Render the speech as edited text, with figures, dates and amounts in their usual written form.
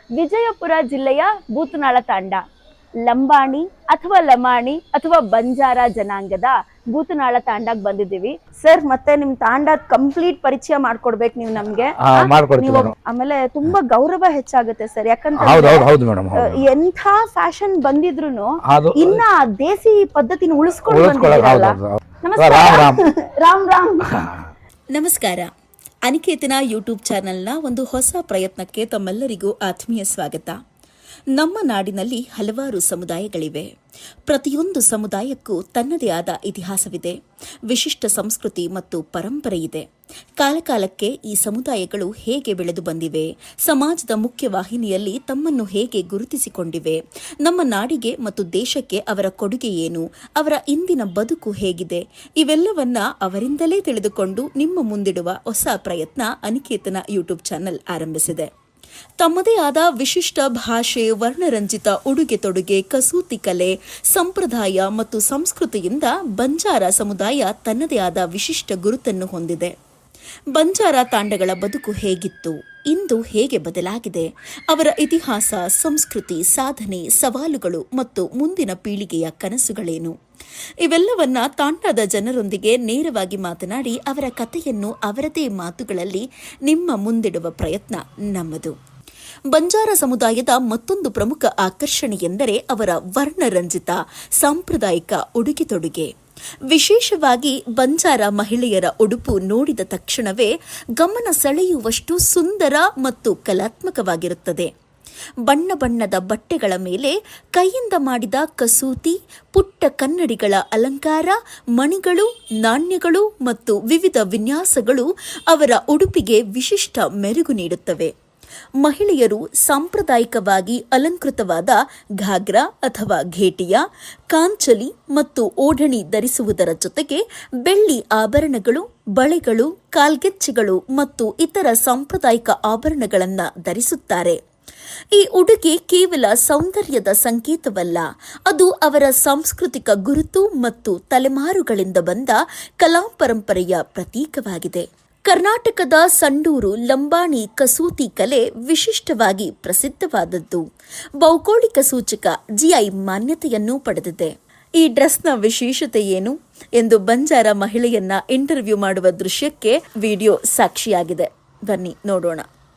ವಿಜಯಪುರ ಜಿಲ್ಲೆಯ ಬೂತನಾಳ ತಾಂಡ, ಲಂಬಾಣಿ ಅಥವಾ ಲಮಾಣಿ ಅಥವಾ ಬಂಜಾರ ಜನಾಂಗದ ಬೂತನಾಳ ತಾಂಡಕ್ಕೆ ಬಂದಿದ್ದೀವಿ. ಸರ್, ಮತ್ತೆ ನಿಮ್ ತಾಂಡ ಕಂಪ್ಲೀಟ್ ಪರಿಚಯ ಮಾಡ್ಕೊಡ್ಬೇಕು ನೀವು ನಮ್ಗೆ. ನೀವು ಆಮೇಲೆ ತುಂಬಾ ಗೌರವ ಹೆಚ್ಚಾಗುತ್ತೆ ಸರ್, ಯಾಕಂದ್ರೆ ಎಂಥ ಫ್ಯಾಷನ್ ಬಂದಿದ್ರು ಇನ್ನ ದೇಸಿ ಪದ್ಧತಿನ ಉಳಿಸ್ಕೊಂಡು ಬಂದಿದ್ದೀರಲ್ಲ. ರಾಮ್ ರಾಮ್. ನಮಸ್ಕಾರ. ಅನಿಕೇತನ ಯೂಟ್ಯೂಬ್ ಚಾನೆಲ್ನ ಒಂದು ಹೊಸ ಪ್ರಯತ್ನಕ್ಕೆ ತಮ್ಮೆಲ್ಲರಿಗೂ ಆತ್ಮೀಯ ಸ್ವಾಗತ. ನಮ್ಮ ನಾಡಿನಲ್ಲಿ ಹಲವಾರು ಸಮುದಾಯಗಳಿವೆ. ಪ್ರತಿಯೊಂದು ಸಮುದಾಯಕ್ಕೂ ತನ್ನದೇ ಆದ ಇತಿಹಾಸವಿದೆ, ವಿಶಿಷ್ಟ ಸಂಸ್ಕೃತಿ ಮತ್ತು ಪರಂಪರೆ ಇದೆ. ಕಾಲಕಾಲಕ್ಕೆ ಈ ಸಮುದಾಯಗಳು ಹೇಗೆ ಬೆಳೆದು ಬಂದಿವೆ, ಸಮಾಜದ ಮುಖ್ಯವಾಹಿನಿಯಲ್ಲಿ ತಮ್ಮನ್ನು ಹೇಗೆ ಗುರುತಿಸಿಕೊಂಡಿವೆ, ನಮ್ಮ ನಾಡಿಗೆ ಮತ್ತು ದೇಶಕ್ಕೆ ಅವರ ಕೊಡುಗೆ ಏನು, ಅವರ ಇಂದಿನ ಬದುಕು ಹೇಗಿದೆ, ಇವೆಲ್ಲವನ್ನ ಅವರಿಂದಲೇ ತಿಳಿದುಕೊಂಡು ನಿಮ್ಮ ಮುಂದಿಡುವ ಹೊಸ ಪ್ರಯತ್ನ ಅನಿಕೇತನ ಯೂಟ್ಯೂಬ್ ಚಾನೆಲ್ ಆರಂಭಿಸಿದೆ. ತಮ್ಮದೇ ಆದ ವಿಶಿಷ್ಟ ಭಾಷೆ, ವರ್ಣರಂಜಿತ ಉಡುಗೆ ತೊಡುಗೆ, ಕಸೂತಿ ಕಲೆ, ಸಂಪ್ರದಾಯ ಮತ್ತು ಸಂಸ್ಕೃತಿಯಿಂದ ಬಂಜಾರ ಸಮುದಾಯ ತನ್ನದೇ ಆದ ವಿಶಿಷ್ಟ ಗುರುತನ್ನು ಹೊಂದಿದೆ. ಬಂಜಾರ ತಾಂಡಗಳ ಬದುಕು ಹೇಗಿತ್ತು, ಇಂದು ಹೇಗೆ ಬದಲಾಗಿದೆ, ಅವರ ಇತಿಹಾಸ, ಸಂಸ್ಕೃತಿ, ಸಾಧನೆ, ಸವಾಲುಗಳು ಮತ್ತು ಮುಂದಿನ ಪೀಳಿಗೆಯ ಕನಸುಗಳೇನು, ಇವೆಲ್ಲವನ್ನ ತಾಂಡದ ಜನರೊಂದಿಗೆ ನೇರವಾಗಿ ಮಾತನಾಡಿ ಅವರ ಕಥೆಯನ್ನು ಅವರದೇ ಮಾತುಗಳಲ್ಲಿ ನಿಮ್ಮ ಮುಂದಿಡುವ ಪ್ರಯತ್ನ ನಮ್ಮದು. ಬಂಜಾರ ಸಮುದಾಯದ ಮತ್ತೊಂದು ಪ್ರಮುಖ ಆಕರ್ಷಣೆ ಎಂದರೆ ಅವರ ವರ್ಣರಂಜಿತ ಸಾಂಪ್ರದಾಯಿಕ ಉಡುಗೆ ತೊಡುಗೆ. ವಿಶೇಷವಾಗಿ ಬಂಜಾರ ಮಹಿಳೆಯರ ಉಡುಪು ನೋಡಿದ ತಕ್ಷಣವೇ ಗಮನ ಸೆಳೆಯುವಷ್ಟು ಸುಂದರ ಮತ್ತು ಕಲಾತ್ಮಕವಾಗಿರುತ್ತದೆ. ಬಣ್ಣ ಬಣ್ಣದ ಬಟ್ಟೆಗಳ ಮೇಲೆ ಕೈಯಿಂದ ಮಾಡಿದ ಕಸೂತಿ, ಪುಟ್ಟ ಕನ್ನಡಿಗಳ ಅಲಂಕಾರ, ಮಣಿಗಳು, ನಾಣ್ಯಗಳು ಮತ್ತು ವಿವಿಧ ವಿನ್ಯಾಸಗಳು ಅವರ ಉಡುಪಿಗೆ ವಿಶಿಷ್ಟ ಮೆರುಗು ನೀಡುತ್ತವೆ. ಮಹಿಳೆಯರು ಸಾಂಪ್ರದಾಯಿಕವಾಗಿ ಅಲಂಕೃತವಾದ ಘಾಗ್ರಾ ಅಥವಾ ಘೇಟಿಯಾ, ಕಾಂಚಲಿ ಮತ್ತು ಓಢಣಿ ಧರಿಸುವುದರ ಜೊತೆಗೆ ಬೆಳ್ಳಿ ಆಭರಣಗಳು, ಬಳೆಗಳು, ಕಾಲ್ಗೆಜ್ಜೆಗಳು ಮತ್ತು ಇತರ ಸಾಂಪ್ರದಾಯಿಕ ಆಭರಣಗಳನ್ನು ಧರಿಸುತ್ತಾರೆ. ಈ ಉಡುಗೆ ಕೇವಲ ಸೌಂದರ್ಯದ ಸಂಕೇತವಲ್ಲ, ಅದು ಅವರ ಸಾಂಸ್ಕೃತಿಕ ಗುರುತು ಮತ್ತು ತಲೆಮಾರುಗಳಿಂದ ಬಂದ ಕಲಾ ಪರಂಪರೆಯ ಪ್ರತೀಕವಾಗಿದೆ. ಕರ್ನಾಟಕದ ಸಂಡೂರು ಲಂಬಾಣಿ ಕಸೂತಿ ಕಲೆ ವಿಶಿಷ್ಟವಾಗಿ ಪ್ರಸಿದ್ಧವಾದದ್ದು. ಭೌಗೋಳಿಕ ಸೂಚಕ GI ಮಾನ್ಯತೆಯನ್ನು ಪಡೆದಿದೆ. ಈ ಡ್ರೆಸ್ನ ವಿಶೇಷತೆ ಏನು ಎಂದು ಬಂಜಾರ ಮಹಿಳೆಯನ್ನ ಇಂಟರ್ವ್ಯೂ ಮಾಡುವ ದೃಶ್ಯಕ್ಕೆ ವಿಡಿಯೋ ಸಾಕ್ಷಿಯಾಗಿದೆ. ಬನ್ನಿ ನೋಡೋಣ.